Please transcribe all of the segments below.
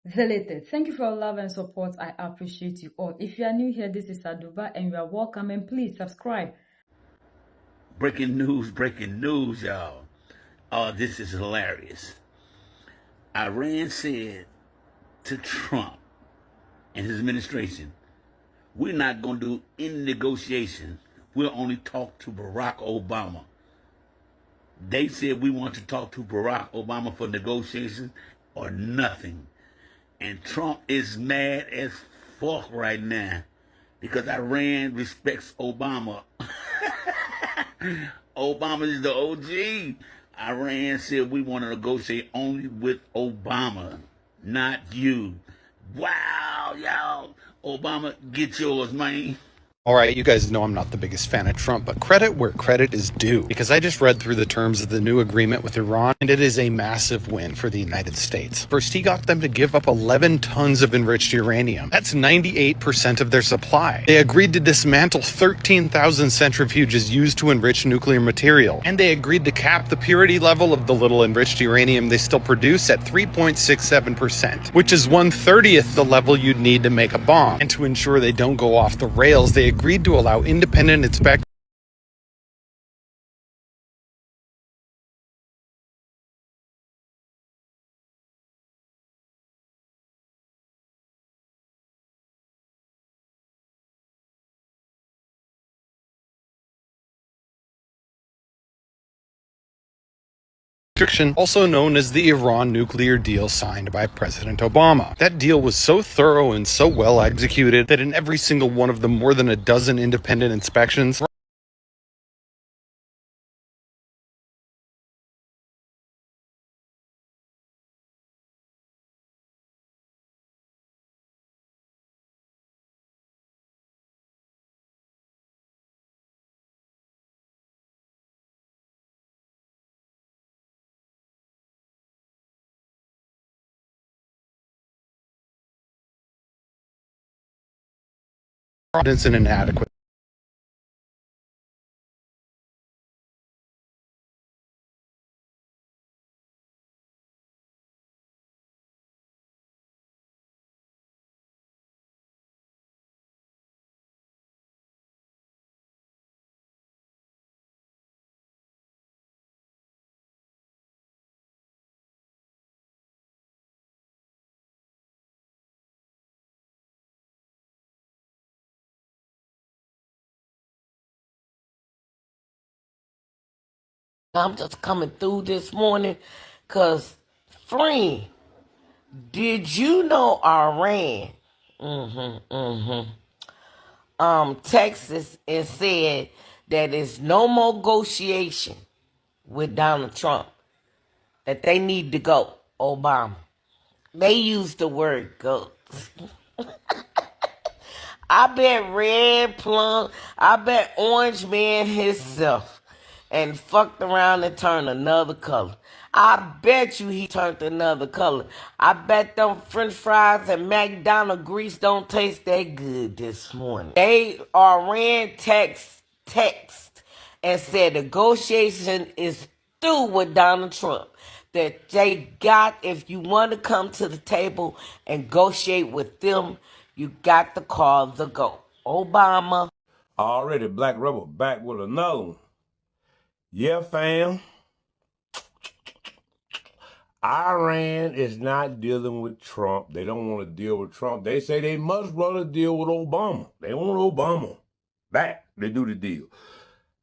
Zelated. Thank you for your love and support. I appreciate you all. If you are new here, this is Aduba and you are welcome, and please subscribe. Breaking news, y'all. Oh, this is hilarious. Iran said to Trump and his administration, we're not going to do any negotiation. We'll only talk to Barack Obama. They said we want to talk to Barack Obama for negotiations or nothing. And Trump is mad as fuck right now because Iran respects Obama. Obama is the OG. Iran said we want to negotiate only with Obama, not you. Wow, y'all. Obama, get yours, man. All right, you guys know I'm not the biggest fan of Trump, but credit where credit is due, because I just read through the terms of the new agreement with Iran, and it is a massive win for the United States. First, he got them to give up 11 tons of enriched uranium. That's 98% of their supply. They agreed to dismantle 13,000 centrifuges used to enrich nuclear material, and they agreed to cap the purity level of the little enriched uranium they still produce at 3.67%, which is 1/30th the level you'd need to make a bomb. And to ensure they don't go off the rails, they agreed to allow independent inspectors also known as the Iran nuclear deal signed by President Obama. That deal was so thorough and so well executed that in every single one of the more than a dozen independent inspections, evidence and inadequate. I'm just coming through this morning because, friend, did you know Iran Texas and said that there's no more negotiation with Donald Trump, that they need to go, Obama. They used the word go. I bet Red Plum, I bet Orange Man himself and fucked around and turned another color. I bet you he turned another color. I bet them french fries and McDonald's grease don't taste that good this morning. They ran text and said negotiation is through with Donald Trump. That they got, if you want to come to the table and negotiate with them, you got to call the GOAT. Obama. Already Black Rebel back with another one. Yeah, fam. Iran is not dealing with Trump. They don't want to deal with Trump. They say they must rather deal with Obama. They want Obama back. They do the deal.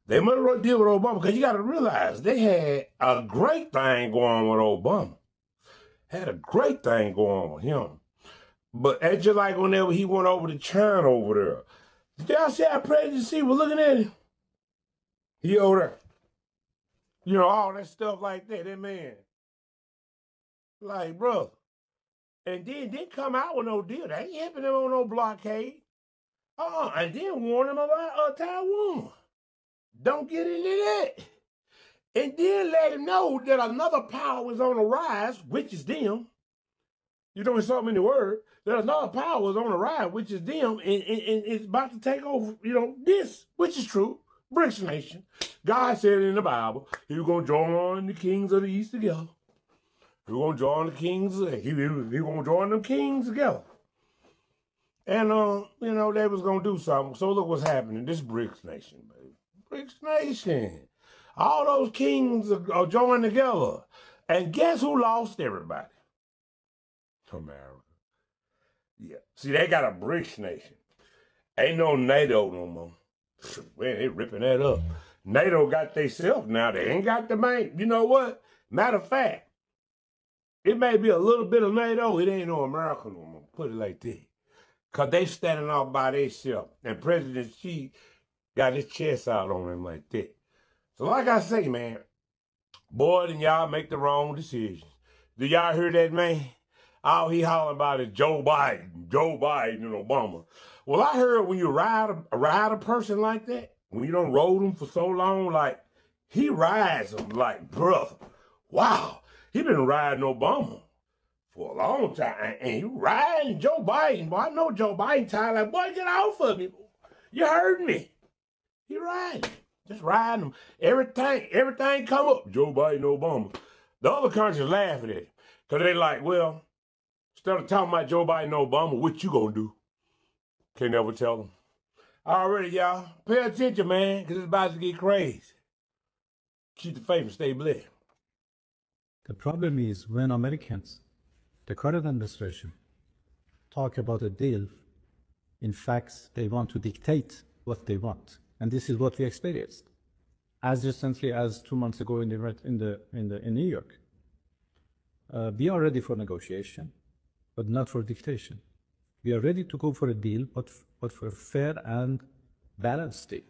They must rather deal with Obama because you got to realize they had a great thing going on with Obama. Had a great thing going on with him. But it's just like whenever he went over to China over there. Did y'all see our presidency was looking at him? He over there. You know, all that stuff like that. That man. Like, bro. And then didn't come out with no deal. They ain't helping him on no blockade. And then warn him about Taiwan. Don't get into that. And then let him know that another power is on the rise, which is them. You know, in so many words, that another power is on the rise, which is them, and it's about to take over, you know, this, which is true. BRICS nation. God said in the Bible, he was going to join the kings of the east together. We gonna join the kings. We gonna join them kings together. And they was gonna do something. So look what's happening. This BRICS nation, baby. BRICS nation. All those kings are joined together. And guess who lost everybody? America. Yeah. See, they got a BRICS nation. Ain't no NATO no more. Man, they ripping that up. NATO got theyself now. They ain't got the main. You know what? Matter of fact, it may be a little bit of NATO. It ain't no America no more. Put it like that. Because they standing off by themselves. And President Xi got his chest out on him like that. So like I say, man, boy, then y'all make the wrong decisions. Do y'all hear that, man? All he hollering about is Joe Biden and Obama. Well, I heard when you ride a person like that, when you don't roll them for so long, like, he rides them like, brother, wow, he been riding Obama for a long time, and you riding Joe Biden. Boy, I know Joe Biden tired, like, boy, get off of me. You heard me. He riding. Just riding them. Everything come up. Joe Biden, Obama. The other countries laughing at it. Because they like, well, instead of talking about Joe Biden, Obama, what you gonna do? Can't never tell them. Already, y'all. Pay attention, man, because it's about to get crazy. Keep the faith and stay blessed. The problem is when Americans, the current administration, talk about a deal, in fact, they want to dictate what they want. And this is what we experienced. As recently as 2 months ago in New York. We are ready for negotiation, but not for dictation. We are ready to go for a deal, but for a fair and balanced deal.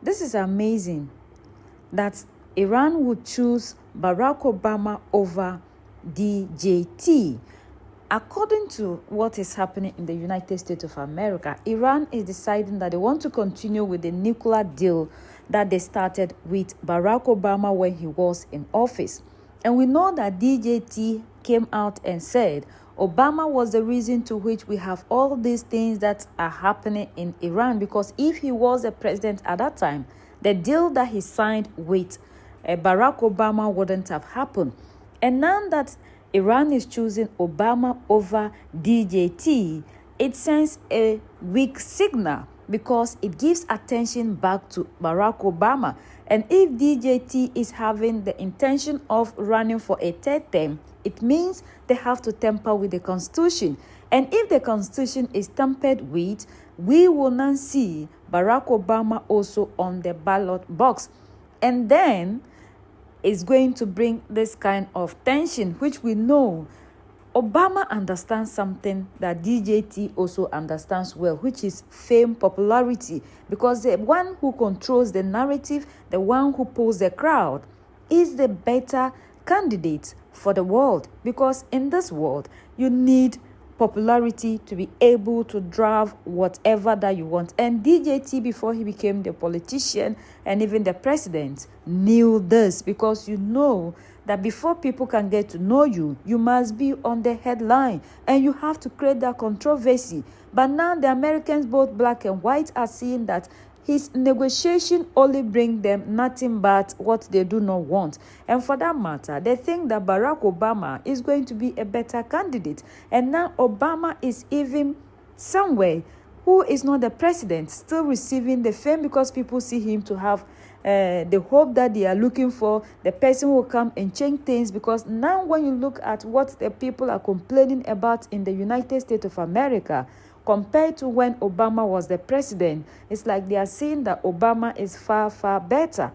This is amazing that Iran would choose Barack Obama over DJT. According to what is happening in the United States of America, Iran is deciding that they want to continue with the nuclear deal that they started with Barack Obama when he was in office. And we know that DJT came out and said Obama was the reason to which we have all these things that are happening in Iran, because if he was the president at that time, the deal that he signed with Barack Obama wouldn't have happened. And now that Iran is choosing Obama over DJT, it sends a weak signal because it gives attention back to Barack Obama. And if DJT is having the intention of running for a third term, it means they have to tamper with the Constitution. And if the Constitution is tampered with, we will not see Barack Obama also on the ballot box. And then it's going to bring this kind of tension, which we know Obama understands something that DJT also understands well, which is fame, popularity, because the one who controls the narrative, the one who pulls the crowd, is the better candidate for the world. Because in this world, you need popularity to be able to drive whatever that you want. And DJT, before he became the politician and even the president, knew this, because you know that before people can get to know you, you must be on the headline and you have to create that controversy. But now the Americans, both black and white, are seeing that his negotiation only bring them nothing but what they do not want. And for that matter, they think that Barack Obama is going to be a better candidate. And now Obama is even somewhere who is not the president, still receiving the fame because people see him to have the hope that they are looking for. The person will come and change things, because now when you look at what the people are complaining about in the United States of America, compared to when Obama was the president, it's like they are seeing that Obama is far, far better.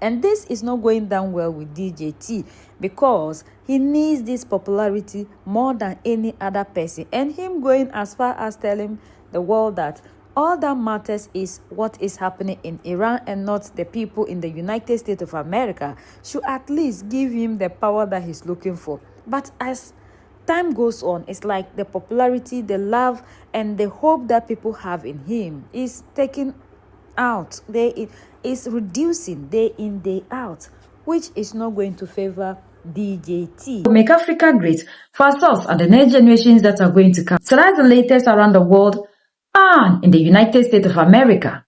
And this is not going down well with DJT, because he needs this popularity more than any other person. And him going as far as telling the world that all that matters is what is happening in Iran and not the people in the United States of America should at least give him the power that he's looking for. But as time goes on, it's like the popularity, the love, and the hope that people have in him is taken out. Is reducing day in, day out, which is not going to favor DJT. Make Africa great for us and the next generations that are going to come. So that's the latest around the world and in the United States of America.